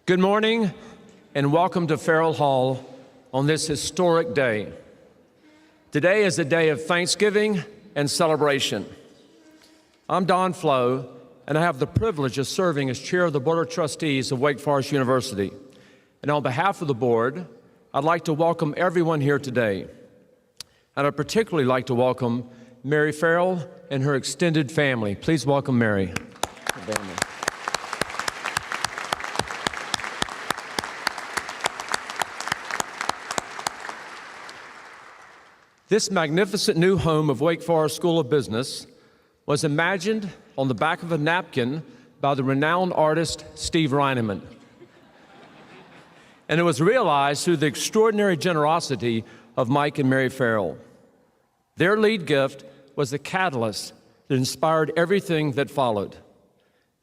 Good morning and welcome to Farrell Hall on this historic day. Today is a day of thanksgiving and celebration. I'm Don Flo, and I have the privilege of serving as chair of the Board of Trustees of Wake Forest University. And on behalf of the board, I'd like to welcome everyone here today. And I'd particularly like to welcome Mary Farrell and her extended family. Please welcome Mary. This magnificent new home of Wake Forest School of Business was imagined on the back of a napkin by the renowned artist Steve Reineman. And it was realized through the extraordinary generosity of Mike and Mary Farrell. Their lead gift was the catalyst that inspired everything that followed.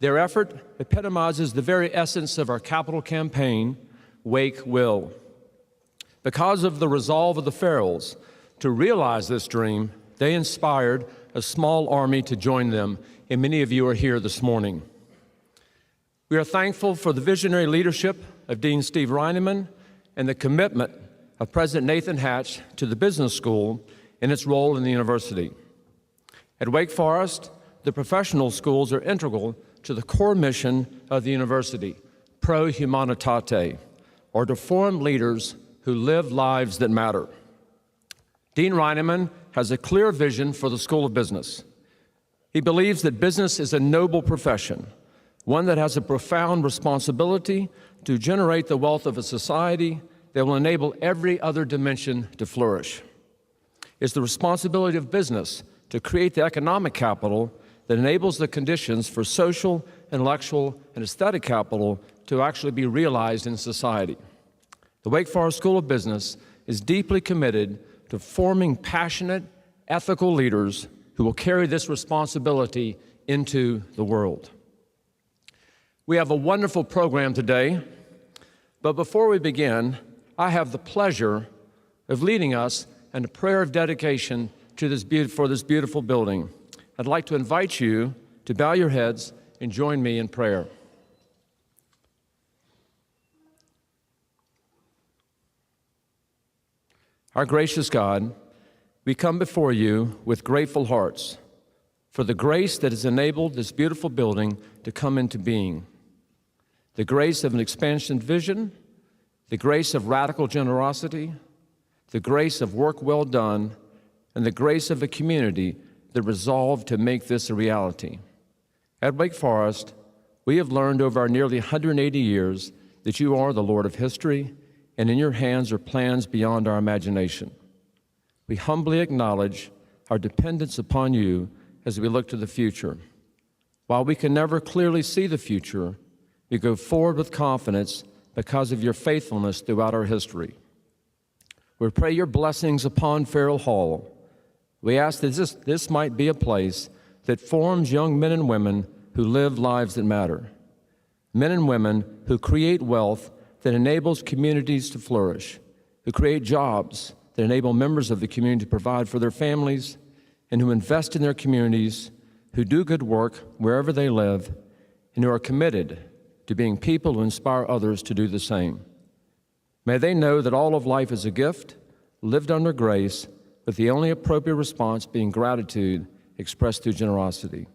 Their effort epitomizes the very essence of our capital campaign, Wake Will. Because of the resolve of the Farrells to realize this dream, they inspired a small army to join them, and many of you are here this morning. We are thankful for the visionary leadership of Dean Steve Reineman and the commitment of President Nathan Hatch to the business school and its role in the university. At Wake Forest, the professional schools are integral to the core mission of the university, pro humanitate, or to form leaders who live lives that matter. Dean Reineman has a clear vision for the School of Business. He believes that business is a noble profession, one that has a profound responsibility to generate the wealth of a society that will enable every other dimension to flourish. It's the responsibility of business to create the economic capital that enables the conditions for social, intellectual, and aesthetic capital to actually be realized in society. The Wake Forest School of Business is deeply committed to forming passionate, ethical leaders who will carry this responsibility into the world. We have a wonderful program today, but before we begin, I have the pleasure of leading us in a prayer of dedication to this beautiful building. I'd like to invite you to bow your heads and join me in prayer. Our gracious God, we come before you with grateful hearts for the grace that has enabled this beautiful building to come into being. The grace of an expansion vision, the grace of radical generosity, the grace of work well done, and the grace of a community that resolved to make this a reality. At Wake Forest, we have learned over our nearly 180 years that you are the Lord of history, and in your hands are plans beyond our imagination. We humbly acknowledge our dependence upon you as we look to the future. While we can never clearly see the future, we go forward with confidence because of your faithfulness throughout our history. We pray your blessings upon Farrell Hall. We ask that this might be a place that forms young men and women who live lives that matter, men and women who create wealth that enables communities to flourish, who create jobs that enable members of the community to provide for their families, and who invest in their communities, who do good work wherever they live, and who are committed to being people who inspire others to do the same. May they know that all of life is a gift, lived under grace, with the only appropriate response being gratitude expressed through generosity.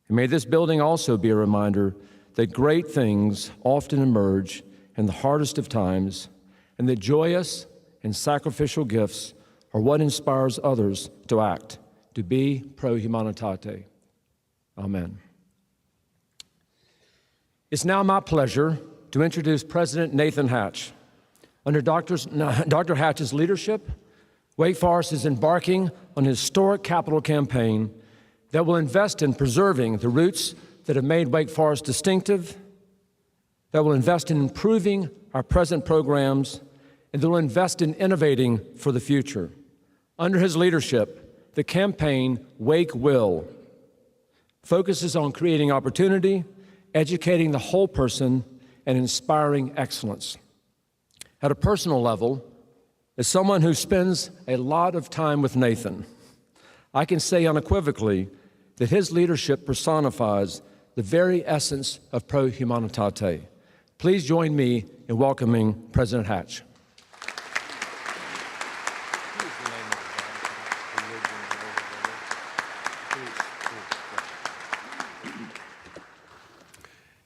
And may this building also be a reminder that great things often emerge in the hardest of times, and that joyous and sacrificial gifts are what inspires others to act, to be pro humanitate. Amen. It's now my pleasure to introduce President Nathan Hatch. Under Dr. Hatch's leadership, Wake Forest is embarking on a historic capital campaign that will invest in preserving the roots that have made Wake Forest distinctive, that will invest in improving our present programs, and that will invest in innovating for the future. Under his leadership, the campaign Wake Will focuses on creating opportunity, educating the whole person, and inspiring excellence. At a personal level, as someone who spends a lot of time with Nathan, I can say unequivocally that his leadership personifies the very essence of pro humanitate, Please join me in welcoming President Hatch.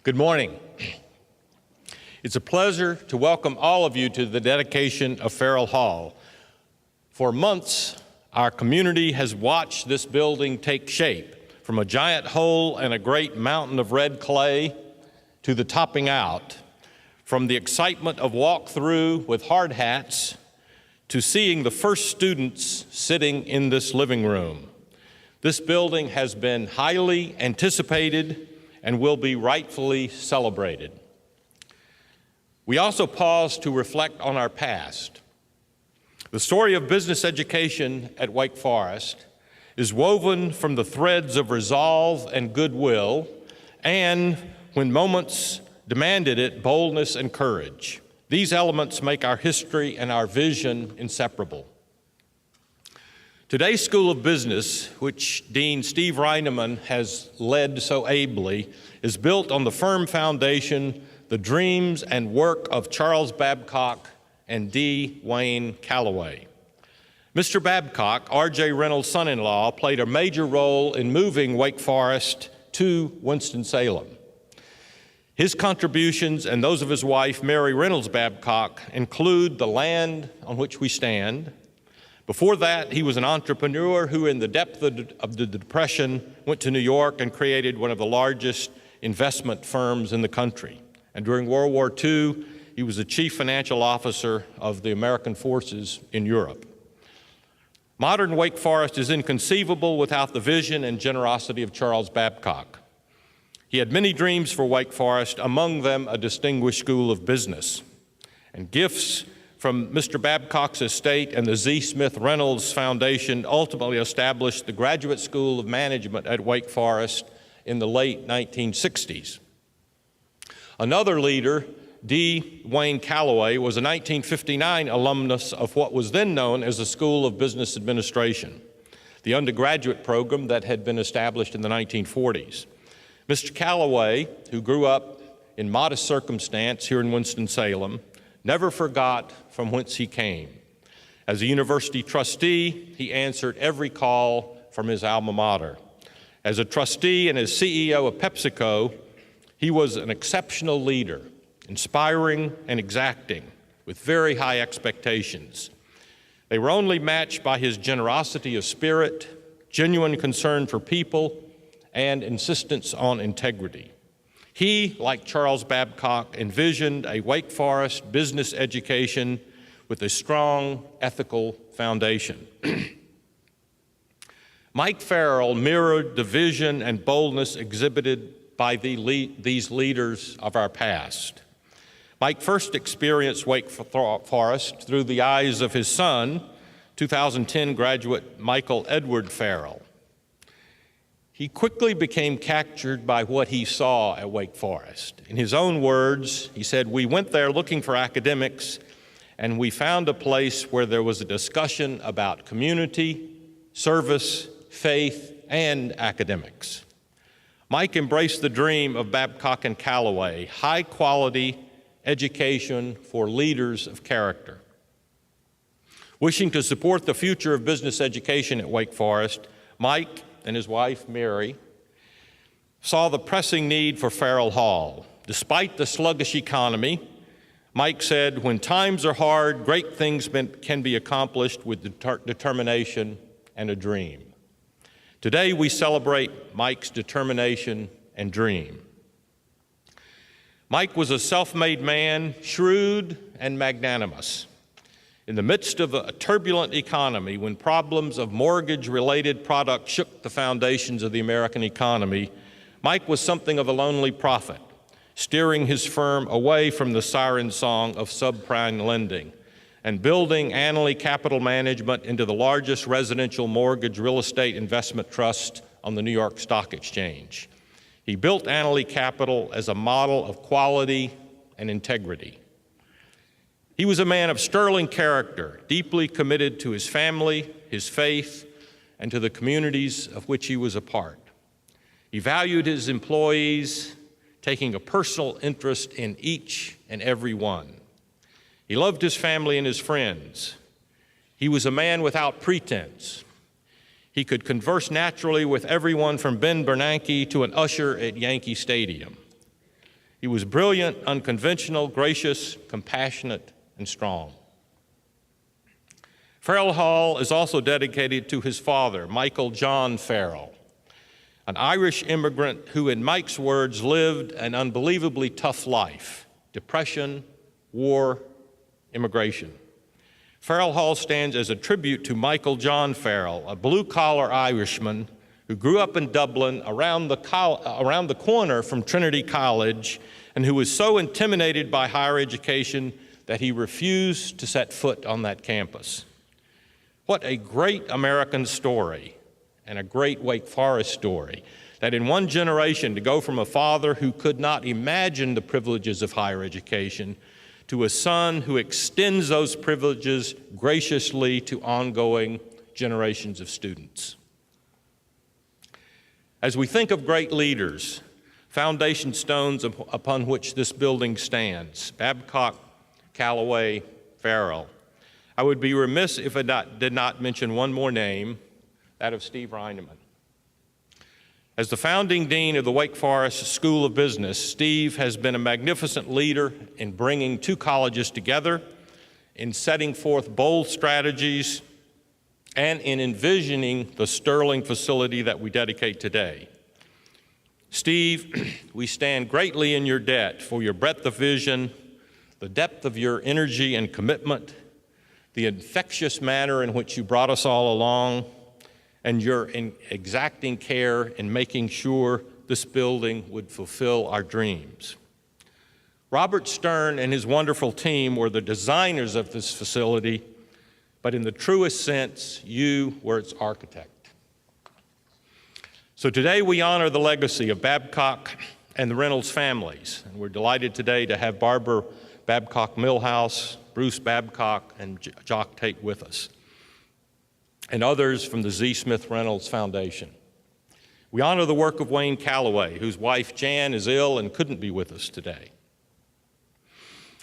Good morning. It's a pleasure to welcome all of you to the dedication of Farrell Hall. For months, our community has watched this building take shape, from a giant hole and a great mountain of red clay to the topping out, from the excitement of walk-through with hard hats to seeing the first students sitting in this living room. This building has been highly anticipated and will be rightfully celebrated. We also pause to reflect on our past. The story of business education at Wake Forest is woven from the threads of resolve and goodwill, and, when moments demanded it, boldness and courage. These elements make our history and our vision inseparable. Today's School of Business, which Dean Steve Reineman has led so ably, is built on the firm foundation, the dreams and work of Charles Babcock and D. Wayne Calloway. Mr. Babcock, R.J. Reynolds' son-in-law, played a major role in moving Wake Forest to Winston-Salem. His contributions and those of his wife, Mary Reynolds Babcock, include the land on which we stand. Before that, he was an entrepreneur who, in the depth of the Depression, went to New York and created one of the largest investment firms in the country. And during World War II, he was the chief financial officer of the American forces in Europe. Modern Wake Forest is inconceivable without the vision and generosity of Charles Babcock. He had many dreams for Wake Forest, among them a distinguished school of business. And gifts from Mr. Babcock's estate and the Z. Smith Reynolds Foundation ultimately established the Graduate School of Management at Wake Forest in the late 1960s. Another leader, D. Wayne Calloway, was a 1959 alumnus of what was then known as the School of Business Administration, the undergraduate program that had been established in the 1940s. Mr. Calloway, who grew up in modest circumstance here in Winston-Salem, never forgot from whence he came. As a university trustee, he answered every call from his alma mater. As a trustee and as CEO of PepsiCo, he was an exceptional leader, inspiring and exacting, with very high expectations. They were only matched by his generosity of spirit, genuine concern for people, and insistence on integrity. He, like Charles Babcock, envisioned a Wake Forest business education with a strong ethical foundation. Mike Farrell mirrored the vision and boldness exhibited by these leaders of our past. Mike first experienced Wake Forest through the eyes of his son, 2010 graduate Michael Edward Farrell. He quickly became captured by what he saw at Wake Forest. In his own words, he said, "We went there looking for academics, and we found a place where there was a discussion about community, service, faith, and academics." Mike embraced the dream of Babcock and Calloway, high-quality education for leaders of character. Wishing to support the future of business education at Wake Forest, Mike and his wife, Mary, saw the pressing need for Farrell Hall. Despite the sluggish economy, Mike said, "When times are hard, great things can be accomplished with determination and a dream." Today, we celebrate Mike's determination and dream. Mike was a self-made man, shrewd and magnanimous. In the midst of a turbulent economy, when problems of mortgage-related products shook the foundations of the American economy, Mike was something of a lonely prophet, steering his firm away from the siren song of subprime lending and building Annaly Capital Management into the largest residential mortgage real estate investment trust on the New York Stock Exchange. He built Annaly Capital as a model of quality and integrity. He was a man of sterling character, deeply committed to his family, his faith, and to the communities of which he was a part. He valued his employees, taking a personal interest in each and every one. He loved his family and his friends. He was a man without pretense. He could converse naturally with everyone from Ben Bernanke to an usher at Yankee Stadium. He was brilliant, unconventional, gracious, compassionate, and strong. Farrell Hall is also dedicated to his father, Michael John Farrell, an Irish immigrant who, in Mike's words, lived an unbelievably tough life: depression, war, immigration. Farrell Hall stands as a tribute to Michael John Farrell, a blue-collar Irishman who grew up in Dublin around the corner from Trinity College, and who was so intimidated by higher education that he refused to set foot on that campus. What a great American story, and a great Wake Forest story, that in one generation to go from a father who could not imagine the privileges of higher education to a son who extends those privileges graciously to ongoing generations of students. As we think of great leaders, foundation stones upon which this building stands, Babcock, Callaway, Farrell, I would be remiss if I did not mention one more name, that of Steve Reineman. As the founding dean of the Wake Forest School of Business, Steve has been a magnificent leader in bringing two colleges together, in setting forth bold strategies, and in envisioning the sterling facility that we dedicate today. Steve, we stand greatly in your debt for your breadth of vision, the depth of your energy and commitment, the infectious manner in which you brought us all along, and your exacting care in making sure this building would fulfill our dreams. Robert Stern and his wonderful team were the designers of this facility, but in the truest sense, you were its architect. So today we honor the legacy of Babcock and the Reynolds families, and we're delighted today to have Barbara Babcock-Milhouse, Bruce Babcock, and Jock Tate with us, and others from the Z. Smith Reynolds Foundation. We honor the work of Wayne Callaway, whose wife Jan is ill and couldn't be with us today.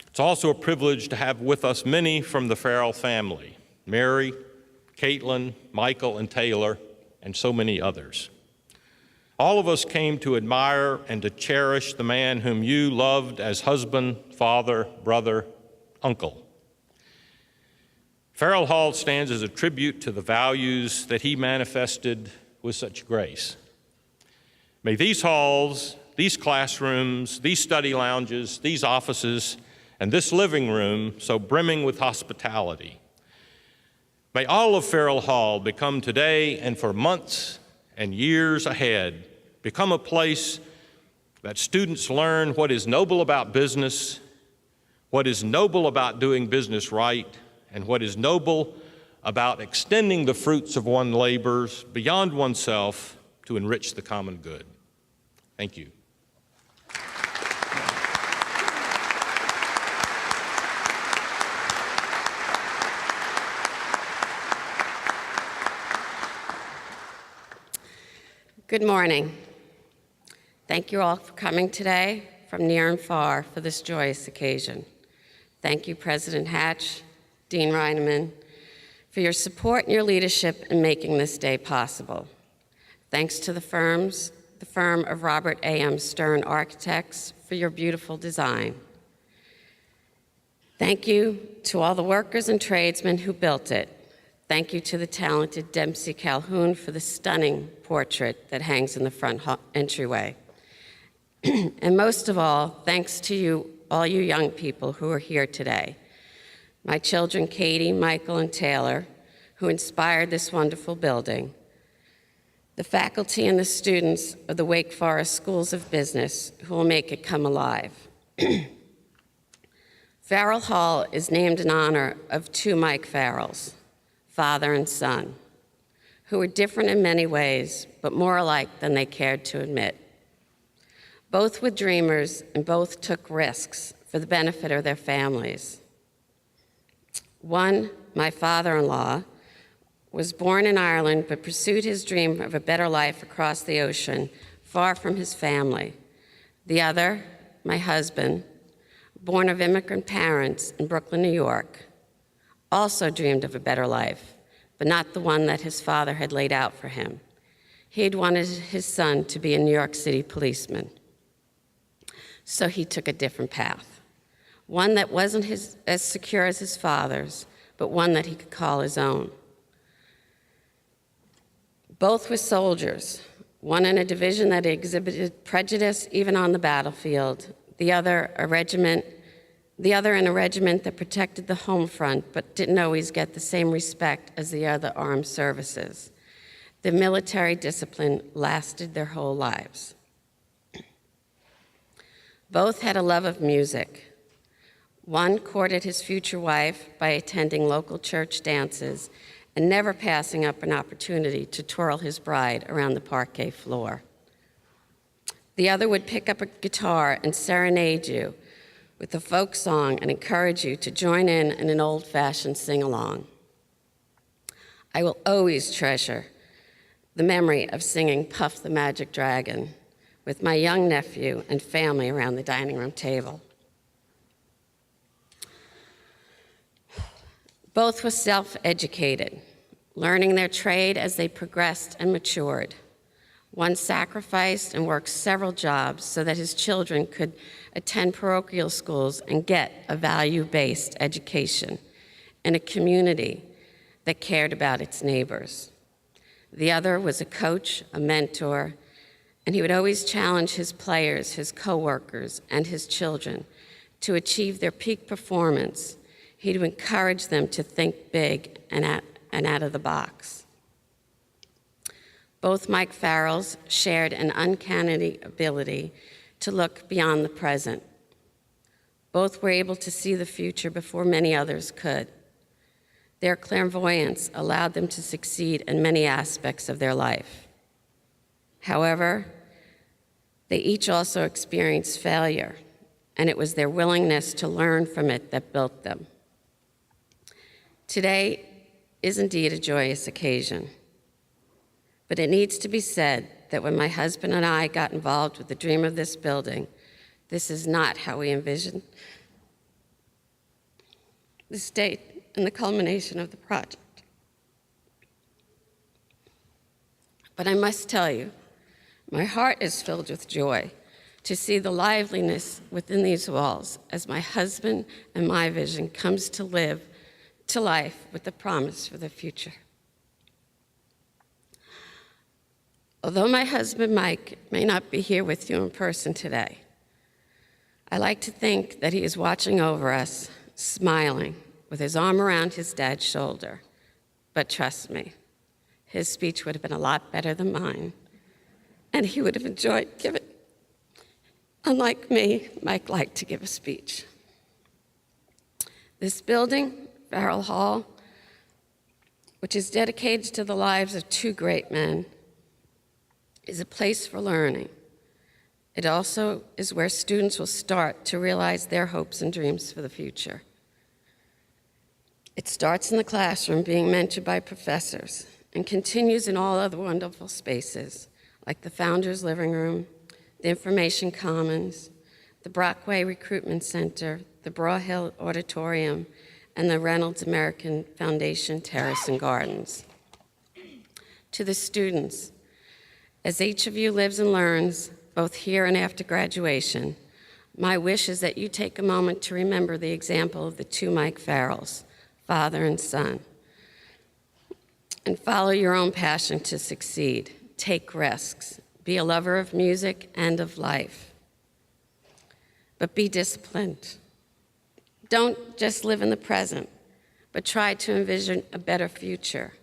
It's also a privilege to have with us many from the Farrell family: Mary, Caitlin, Michael, and Taylor, and so many others. All of us came to admire and to cherish the man whom you loved as husband, father, brother, uncle. Farrell Hall stands as a tribute to the values that he manifested with such grace. May these halls, these classrooms, these study lounges, these offices, and this living room so brimming with hospitality, may all of Farrell Hall become today and for months and years ahead, become a place that students learn what is noble about business, what is noble about doing business right, and what is noble about extending the fruits of one's labors beyond oneself to enrich the common good. Thank you. Good morning. Thank you all for coming today from near and far for this joyous occasion. Thank you, President Hatch, Dean Reineman, for your support and your leadership in making this day possible. Thanks to the firm of Robert A.M. Stern Architects for your beautiful design. Thank you to all the workers and tradesmen who built it. Thank you to the talented Dempsey Calhoun for the stunning portrait that hangs in the front entryway. And most of all, thanks to you, all you young people who are here today. My children, Katie, Michael, and Taylor, who inspired this wonderful building. The faculty and the students of the Wake Forest Schools of Business who will make it come alive. Farrell Hall is named in honor of two Mike Farrells, father and son, who were different in many ways, but more alike than they cared to admit. Both were dreamers and both took risks for the benefit of their families. One, my father-in-law, was born in Ireland but pursued his dream of a better life across the ocean, far from his family. The other, my husband, born of immigrant parents in Brooklyn, New York, also dreamed of a better life, but not the one that his father had laid out for him. He had wanted his son to be a New York City policeman. So he took a different path, one that wasn't as secure as his father's, but one that he could call his own. Both were soldiers, one in a division that exhibited prejudice even on the battlefield, the other in a regiment that protected the home front but didn't always get the same respect as the other armed services. The military discipline lasted their whole lives. Both had a love of music. One courted his future wife by attending local church dances and never passing up an opportunity to twirl his bride around the parquet floor. The other would pick up a guitar and serenade you with a folk song and encourage you to join in an old-fashioned sing-along. I will always treasure the memory of singing Puff the Magic Dragon with my young nephew and family around the dining room table. Both were self-educated, learning their trade as they progressed and matured. One sacrificed and worked several jobs so that his children could attend parochial schools and get a value-based education in a community that cared about its neighbors. The other was a coach, a mentor, and he would always challenge his players, his coworkers, and his children to achieve their peak performance. He'd encourage them to think big and out of the box. Both Mike Farrells shared an uncanny ability to look beyond the present. Both were able to see the future before many others could. Their clairvoyance allowed them to succeed in many aspects of their life. However, they each also experienced failure, and it was their willingness to learn from it that built them. Today is indeed a joyous occasion, but it needs to be said that when my husband and I got involved with the dream of this building, this is not how we envisioned the state and the culmination of the project. But I must tell you, my heart is filled with joy to see the liveliness within these walls as my husband and my vision comes to life with the promise for the future. Although my husband, Mike, may not be here with you in person today, I like to think that he is watching over us, smiling, with his arm around his dad's shoulder. But trust me, his speech would have been a lot better than mine, and he would have enjoyed giving. Unlike me, Mike liked to give a speech. This building, Farrell Hall, which is dedicated to the lives of two great men, is a place for learning. It also is where students will start to realize their hopes and dreams for the future. It starts in the classroom, being mentored by professors, and continues in all other wonderful spaces, like the Founders Living Room, the Information Commons, the Brockway Recruitment Center, the Braw Hill Auditorium, and the Reynolds American Foundation Terrace and Gardens. To the students, as each of you lives and learns, both here and after graduation, my wish is that you take a moment to remember the example of the two Mike Farrells, father and son, and follow your own passion to succeed. Take risks. Be a lover of music and of life. But be disciplined. Don't just live in the present, but try to envision a better future.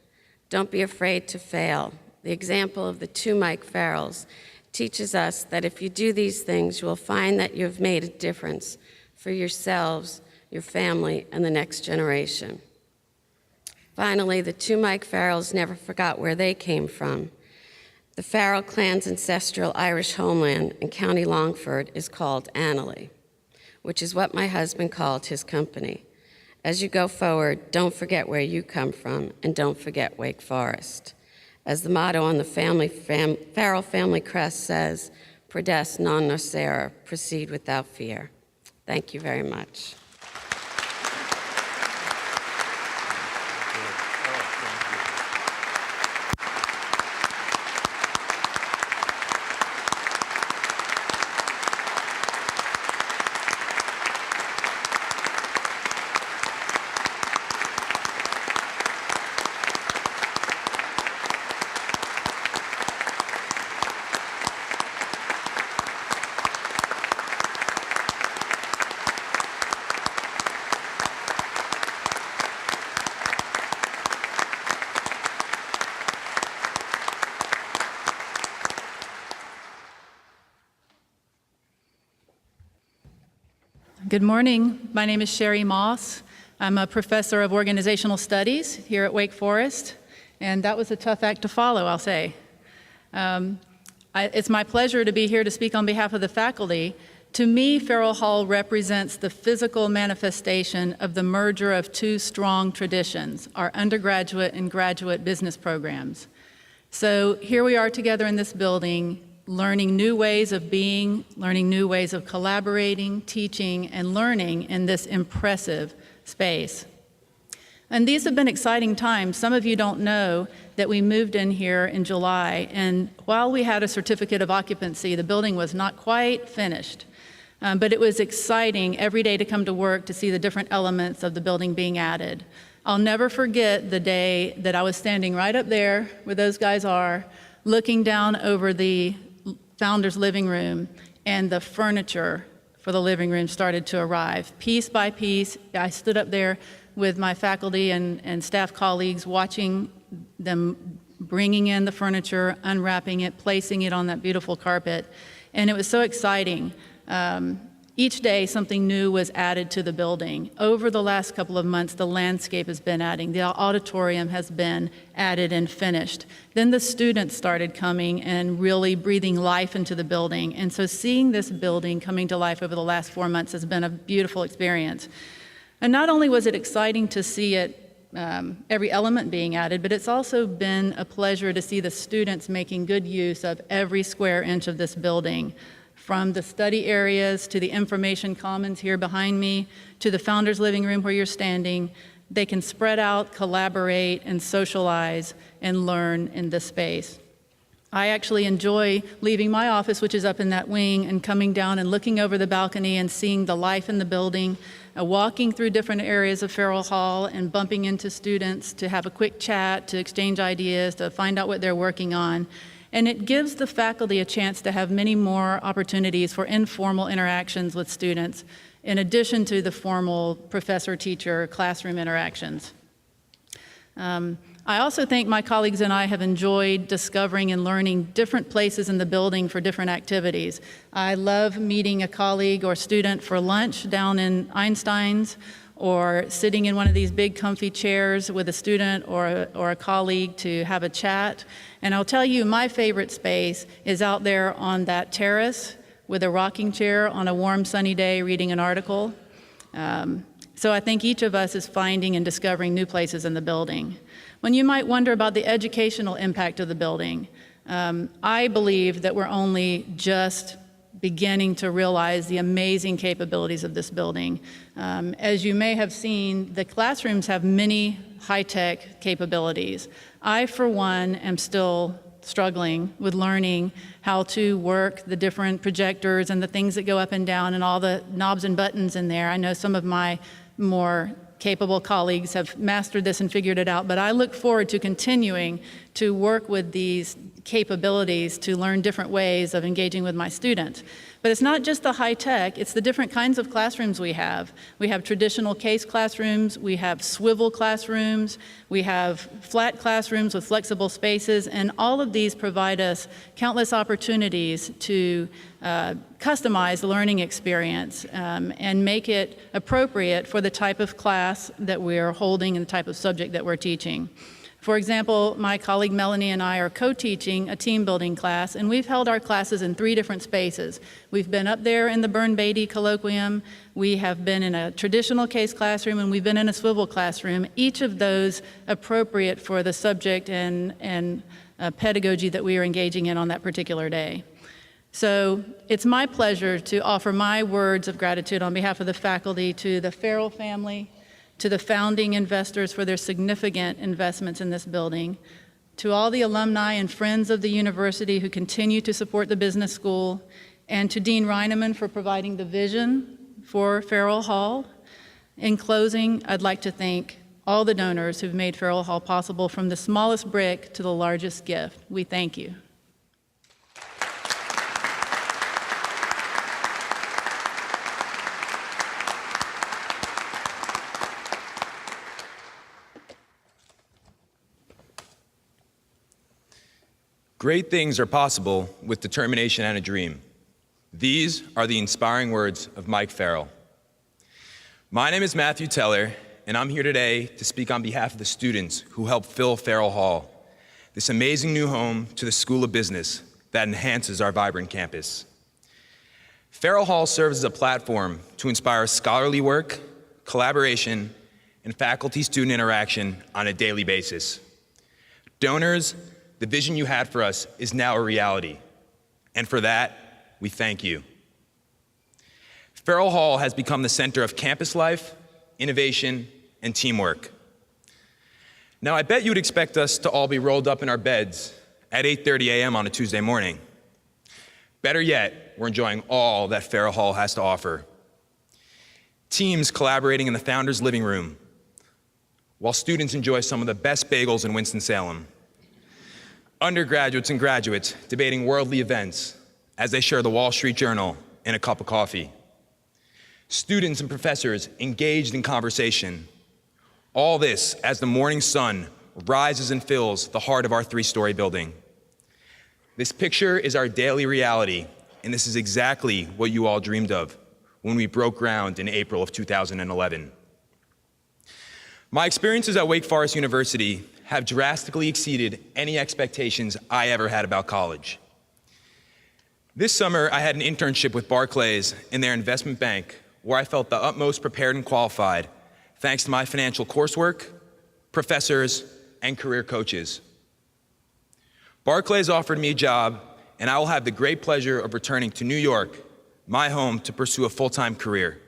Don't be afraid to fail. The example of the two Mike Farrells teaches us that if you do these things, you will find that you have made a difference for yourselves, your family, and the next generation. Finally, the two Mike Farrells never forgot where they came from. The Farrell clan's ancestral Irish homeland in County Longford is called Annalee, which is what my husband called his company. As you go forward, don't forget where you come from, and don't forget Wake Forest. As the motto on the Farrell family crest says, Prodes non nocere, proceed without fear. Thank you very much. Good morning. My name is Sherry Moss. I'm a professor of organizational studies here at Wake Forest, and that was a tough act to follow, I'll say. It's my pleasure to be here to speak on behalf of the faculty. To me, Farrell Hall represents the physical manifestation of the merger of two strong traditions, our undergraduate and graduate business programs. So here we are together in this building, learning new ways of being, learning new ways of collaborating, teaching, and learning in this impressive space. And these have been exciting times. Some of you don't know that we moved in here in July, and while we had a certificate of occupancy, the building was not quite finished. But it was exciting every day to come to work to see the different elements of the building being added. I'll never forget the day that I was standing right up there where those guys are, looking down over the founder's living room, and the furniture for the living room started to arrive. Piece by piece, I stood up there with my faculty and staff colleagues, watching them bringing in the furniture, unwrapping it, placing it on that beautiful carpet, and it was so exciting. Each day, something new was added to the building. Over the last couple of months, the landscape has been adding. The auditorium has been added and finished. Then the students started coming and really breathing life into the building. And so seeing this building coming to life over the last 4 months has been a beautiful experience. And not only was it exciting to see it, every element being added, but it's also been a pleasure to see the students making good use of every square inch of this building. From the study areas to the information commons here behind me to the founder's living room where you're standing, they can spread out, collaborate, and socialize and learn in this space. I actually enjoy leaving my office, which is up in that wing, and coming down and looking over the balcony and seeing the life in the building, walking through different areas of Farrell Hall and bumping into students to have a quick chat, to exchange ideas, to find out what they're working on. And it gives the faculty a chance to have many more opportunities for informal interactions with students, in addition to the formal professor-teacher classroom interactions. I also think my colleagues and I have enjoyed discovering and learning different places in the building for different activities. I love meeting a colleague or student for lunch down in Einstein's, or sitting in one of these big comfy chairs with a student or a colleague to have a chat. And I'll tell you, my favorite space is out there on that terrace with a rocking chair on a warm sunny day reading an article. So I think each of us is finding and discovering new places in the building. When you might wonder about the educational impact of the building, I believe that we're only just beginning to realize the amazing capabilities of this building. As you may have seen, the classrooms have many high-tech capabilities. I, for one, am still struggling with learning how to work the different projectors and the things that go up and down and all the knobs and buttons in there. I know some of my more capable colleagues have mastered this and figured it out, but I look forward to continuing to work with these capabilities to learn different ways of engaging with my students. But it's not just the high tech, it's the different kinds of classrooms we have. We have traditional case classrooms, we have swivel classrooms, we have flat classrooms with flexible spaces, and all of these provide us countless opportunities to customize the learning experience and make it appropriate for the type of class that we're holding and the type of subject that we're teaching. For example, my colleague Melanie and I are co-teaching a team building class, and we've held our classes in 3 different spaces. We've been up there in the Byrne-Beatty Colloquium, we have been in a traditional case classroom, and we've been in a swivel classroom, each of those appropriate for the subject and pedagogy that we are engaging in on that particular day. So it's my pleasure to offer my words of gratitude on behalf of the faculty to the Farrell family, to the founding investors for their significant investments in this building, to all the alumni and friends of the university who continue to support the business school, and to Dean Reineman for providing the vision for Farrell Hall. In closing, I'd like to thank all the donors who've made Farrell Hall possible, from the smallest brick to the largest gift. We thank you. Great things are possible with determination and a dream. These are the inspiring words of Mike Farrell. My name is Matthew Teller, and I'm here today to speak on behalf of the students who helped fill Farrell Hall, this amazing new home to the School of Business that enhances our vibrant campus. Farrell Hall serves as a platform to inspire scholarly work, collaboration, and faculty-student interaction on a daily basis. Donors, the vision you had for us is now a reality, and for that, we thank you. Farrell Hall has become the center of campus life, innovation, and teamwork. Now, I bet you'd expect us to all be rolled up in our beds at 8:30 a.m. on a Tuesday morning. Better yet, we're enjoying all that Farrell Hall has to offer. Teams collaborating in the founder's living room, while students enjoy some of the best bagels in Winston-Salem. Undergraduates and graduates debating worldly events as they share the Wall Street Journal and a cup of coffee. Students and professors engaged in conversation. All this as the morning sun rises and fills the heart of our 3-story building. This picture is our daily reality, and this is exactly what you all dreamed of when we broke ground in April of 2011. My experiences at Wake Forest University have drastically exceeded any expectations I ever had about college. This summer, I had an internship with Barclays in their investment bank, where I felt the utmost prepared and qualified, thanks to my financial coursework, professors, and career coaches. Barclays offered me a job, and I will have the great pleasure of returning to New York, my home, to pursue a full-time career.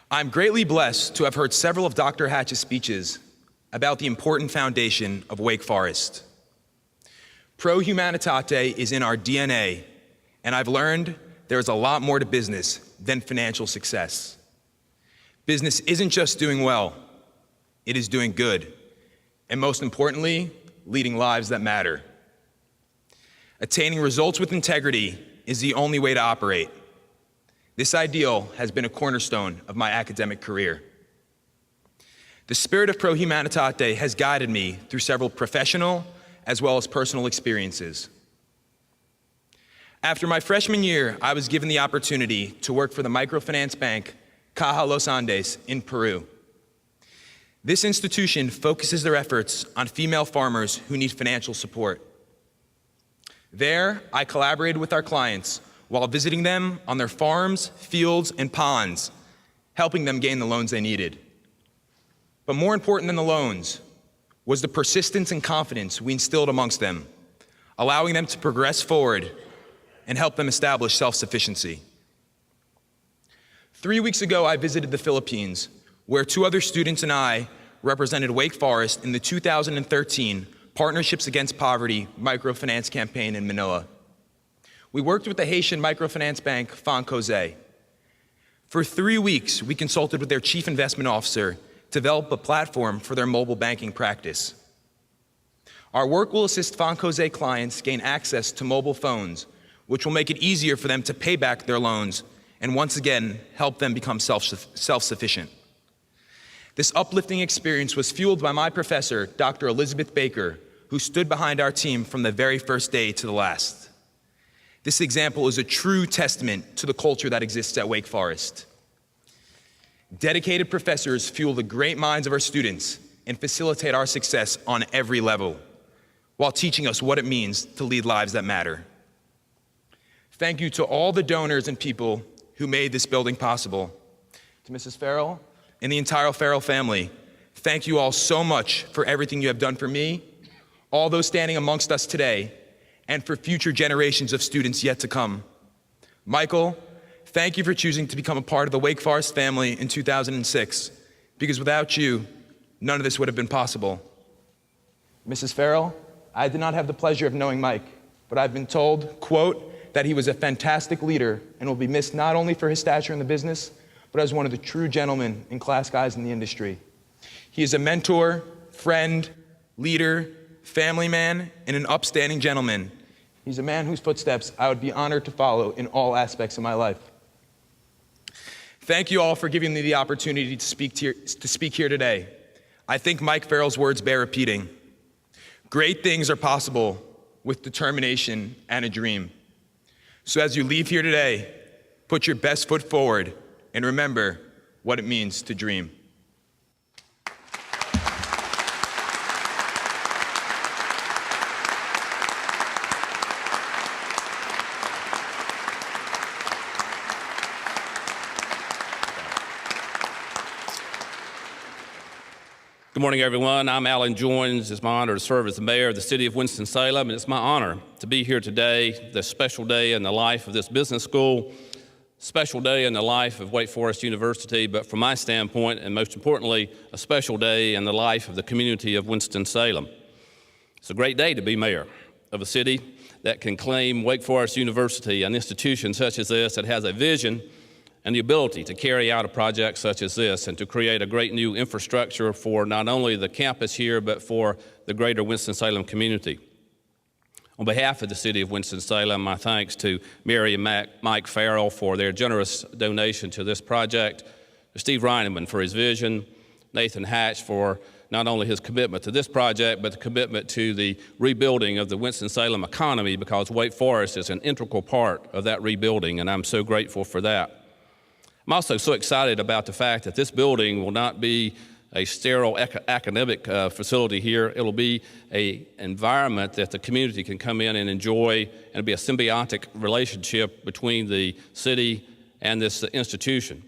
I'm greatly blessed to have heard several of Dr. Hatch's speeches about the important foundation of Wake Forest. Pro humanitate is in our DNA, and I've learned there is a lot more to business than financial success. Business isn't just doing well, it is doing good, and most importantly, leading lives that matter. Attaining results with integrity is the only way to operate. This ideal has been a cornerstone of my academic career. The spirit of Pro Humanitate has guided me through several professional as well as personal experiences. After my freshman year, I was given the opportunity to work for the microfinance bank Caja Los Andes in Peru. This institution focuses their efforts on female farmers who need financial support. There, I collaborated with our clients while visiting them on their farms, fields, and ponds, helping them gain the loans they needed. But more important than the loans was the persistence and confidence we instilled amongst them, allowing them to progress forward and help them establish self-sufficiency. 3 weeks ago, I visited the Philippines, where 2 other students and I represented Wake Forest in the 2013 Partnerships Against Poverty microfinance campaign in Manila. We worked with the Haitian microfinance bank, Foncose. For 3 weeks, we consulted with their chief investment officer to develop a platform for their mobile banking practice. Our work will assist Foncose clients gain access to mobile phones, which will make it easier for them to pay back their loans and once again help them become self-sufficient. This uplifting experience was fueled by my professor, Dr. Elizabeth Baker, who stood behind our team from the very first day to the last. This example is a true testament to the culture that exists at Wake Forest. Dedicated professors fuel the great minds of our students and facilitate our success on every level, while teaching us what it means to lead lives that matter. Thank you to all the donors and people who made this building possible. To Mrs. Farrell and the entire Farrell family, thank you all so much for everything you have done for me, all those standing amongst us today, and for future generations of students yet to come. Michael, thank you for choosing to become a part of the Wake Forest family in 2006, because without you, none of this would have been possible. Mrs. Farrell, I did not have the pleasure of knowing Mike, but I've been told, quote, that he was a fantastic leader and will be missed not only for his stature in the business, but as one of the true gentlemen and class guys in the industry. He is a mentor, friend, leader, family man, and an upstanding gentleman. He's a man whose footsteps I would be honored to follow in all aspects of my life. Thank you all for giving me the opportunity to speak here today. I think Mike Farrell's words bear repeating. Great things are possible with determination and a dream. So as you leave here today, put your best foot forward and remember what it means to dream. Good morning, everyone. I'm Alan Joines. It's my honor to serve as the mayor of the city of Winston-Salem, and it's my honor to be here today, this special day in the life of this business school, special day in the life of Wake Forest University, but from my standpoint, and most importantly, a special day in the life of the community of Winston-Salem. It's a great day to be mayor of a city that can claim Wake Forest University, an institution such as this that has a vision and the ability to carry out a project such as this and to create a great new infrastructure for not only the campus here, but for the greater Winston-Salem community. On behalf of the city of Winston-Salem, my thanks to Mary and Mike Farrell for their generous donation to this project, to Steve Reineman for his vision, Nathan Hatch for not only his commitment to this project, but the commitment to the rebuilding of the Winston-Salem economy, because Wake Forest is an integral part of that rebuilding, and I'm so grateful for that. I'm also so excited about the fact that this building will not be a sterile academic facility here. It will be an environment that the community can come in and enjoy, and it'll be a symbiotic relationship between the city and this institution.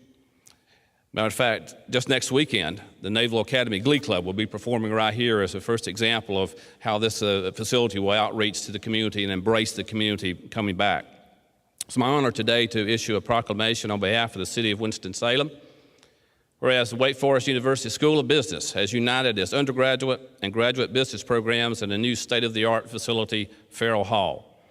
Matter of fact, just next weekend, the Naval Academy Glee Club will be performing right here as the first example of how this facility will outreach to the community and embrace the community coming back. It's my honor today to issue a proclamation on behalf of the city of Winston-Salem, whereas the Wake Forest University School of Business has united its undergraduate and graduate business programs in a new state-of-the-art facility, Farrell Hall.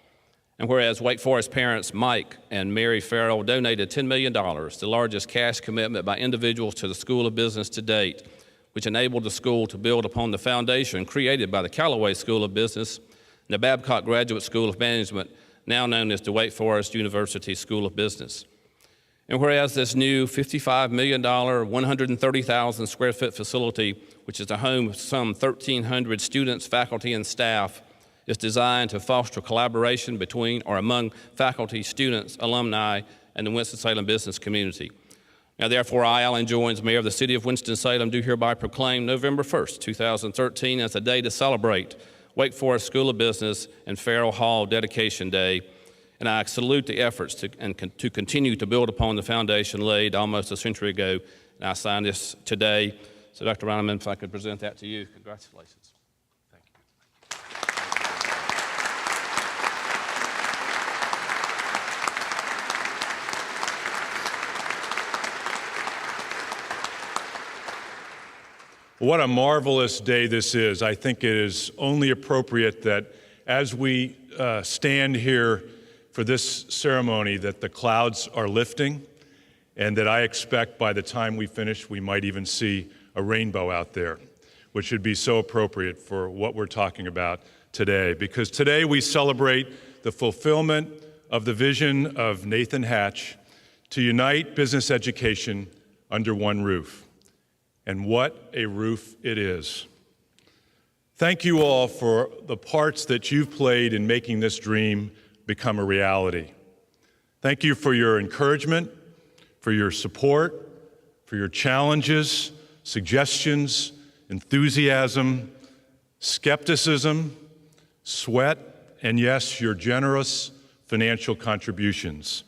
And whereas Wake Forest parents Mike and Mary Farrell donated $10 million, the largest cash commitment by individuals to the School of Business to date, which enabled the school to build upon the foundation created by the Callaway School of Business and the Babcock Graduate School of Management, now known as the Wake Forest University School of Business. And whereas this new $55 million, 130,000 square foot facility, which is the home of some 1,300 students, faculty, and staff, is designed to foster collaboration between or among faculty, students, alumni, and the Winston-Salem business community. Now, therefore, I, Alan Joines, Mayor of the City of Winston-Salem, do hereby proclaim November 1st, 2013 as a day to celebrate Wake Forest School of Business and Farrell Hall Dedication Day, and I salute the efforts to continue to build upon the foundation laid almost a century ago, and I sign this today. So, Dr. Reineman, if I could present that to you, congratulations. Thank you. What a marvelous day this is. I think it is only appropriate that as we stand here for this ceremony that the clouds are lifting, and that I expect by the time we finish we might even see a rainbow out there, which would be so appropriate for what we're talking about today. Because today we celebrate the fulfillment of the vision of Nathan Hatch to unite business education under one roof. And what a roof it is. Thank you all for the parts that you've played in making this dream become a reality. Thank you for your encouragement, for your support, for your challenges, suggestions, enthusiasm, skepticism, sweat, and yes, your generous financial contributions.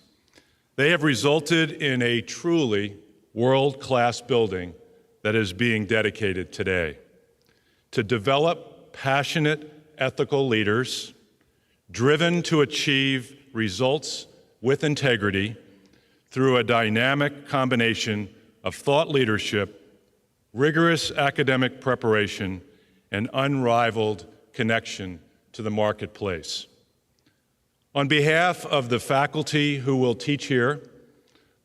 They have resulted in a truly world-class building that is being dedicated today to develop passionate, ethical leaders, driven to achieve results with integrity through a dynamic combination of thought leadership, rigorous academic preparation, and unrivaled connection to the marketplace. On behalf of the faculty who will teach here,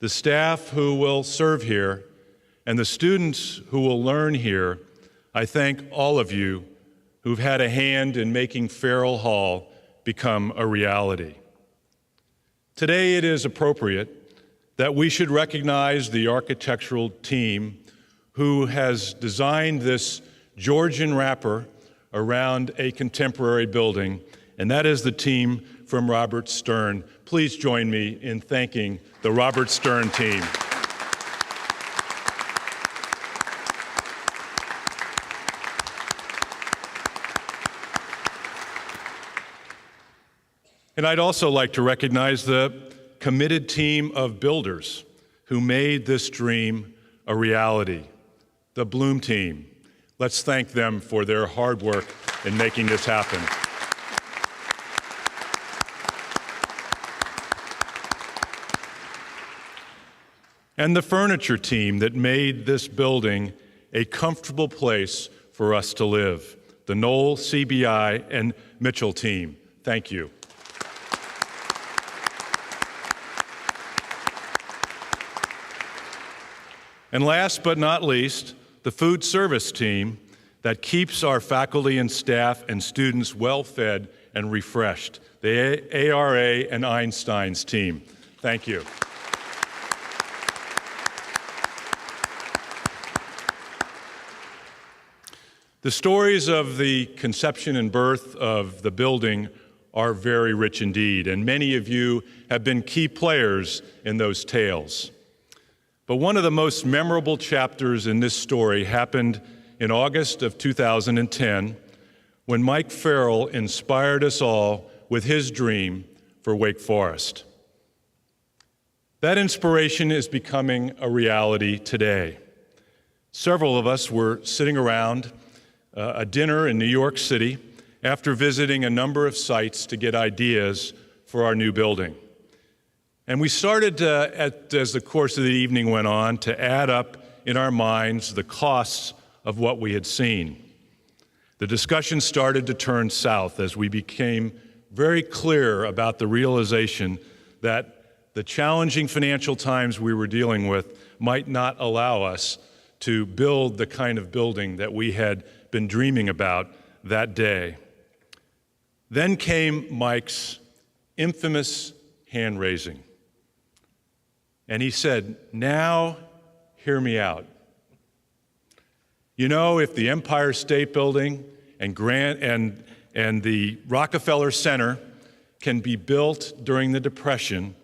the staff who will serve here, and the students who will learn here, I thank all of you who've had a hand in making Farrell Hall become a reality. Today it is appropriate that we should recognize the architectural team who has designed this Georgian wrapper around a contemporary building, and that is the team from Robert Stern. Please join me in thanking the Robert Stern team. And I'd also like to recognize the committed team of builders who made this dream a reality, the Bloom team. Let's thank them for their hard work in making this happen. And the furniture team that made this building a comfortable place for us to live, the Knoll, CBI, and Mitchell team. Thank you. And last but not least, the food service team that keeps our faculty and staff and students well-fed and refreshed, the ARA and Einstein's team. Thank you. The stories of the conception and birth of the building are very rich indeed, and many of you have been key players in those tales. But one of the most memorable chapters in this story happened in August of 2010 when Mike Farrell inspired us all with his dream for Wake Forest. That inspiration is becoming a reality today. Several of us were sitting around a dinner in New York City after visiting a number of sites to get ideas for our new building. And we started, as the course of the evening went on, to add up in our minds the costs of what we had seen. The discussion started to turn south as we became very clear about the realization that the challenging financial times we were dealing with might not allow us to build the kind of building that we had been dreaming about that day. Then came Mike's infamous hand raising. And he said, "Now, hear me out. You know, if the Empire State Building and the Rockefeller Center can be built during the Depression,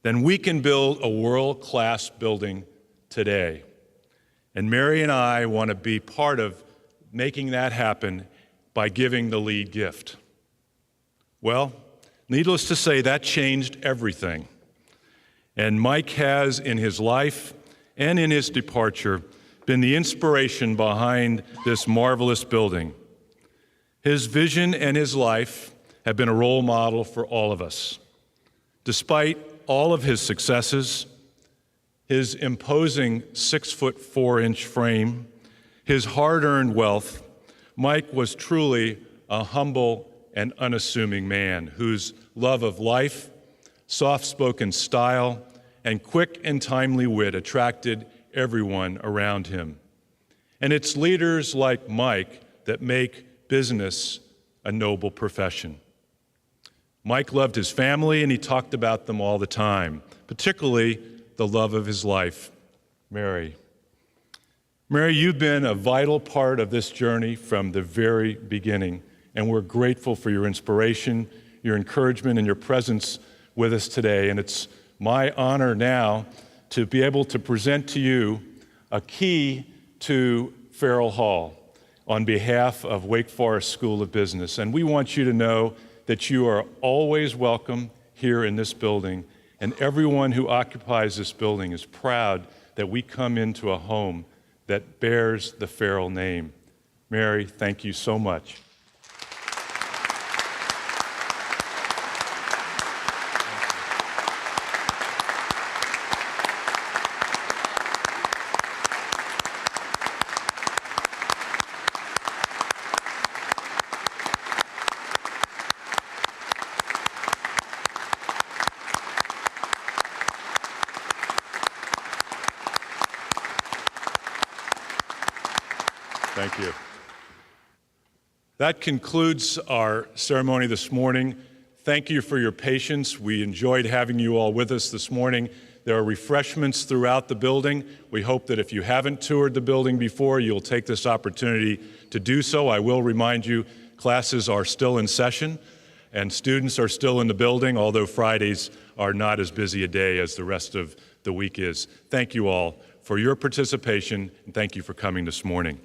then we can build a world-class building today. And Mary and I want to be part of making that happen by giving the lead gift." Well, needless to say, that changed everything. And Mike has, in his life and in his departure, been the inspiration behind this marvelous building. His vision and his life have been a role model for all of us. Despite all of his successes, his imposing 6'4" frame, his hard-earned wealth, Mike was truly a humble and unassuming man whose love of life, soft-spoken style, and quick and timely wit attracted everyone around him. And it's leaders like Mike that make business a noble profession. Mike loved his family, and he talked about them all the time, particularly the love of his life, Mary. Mary, you've been a vital part of this journey from the very beginning, and we're grateful for your inspiration, your encouragement, and your presence with us today. And it's my honor now to be able to present to you a key to Farrell Hall on behalf of Wake Forest School of Business. And we want you to know that you are always welcome here in this building, and everyone who occupies this building is proud that we come into a home that bears the Farrell name. Mary, thank you so much. Thank you. That concludes our ceremony this morning. Thank you for your patience. We enjoyed having you all with us this morning. There are refreshments throughout the building. We hope that if you haven't toured the building before, you'll take this opportunity to do so. I will remind you, classes are still in session and students are still in the building, although Fridays are not as busy a day as the rest of the week is. Thank you all for your participation, and thank you for coming this morning.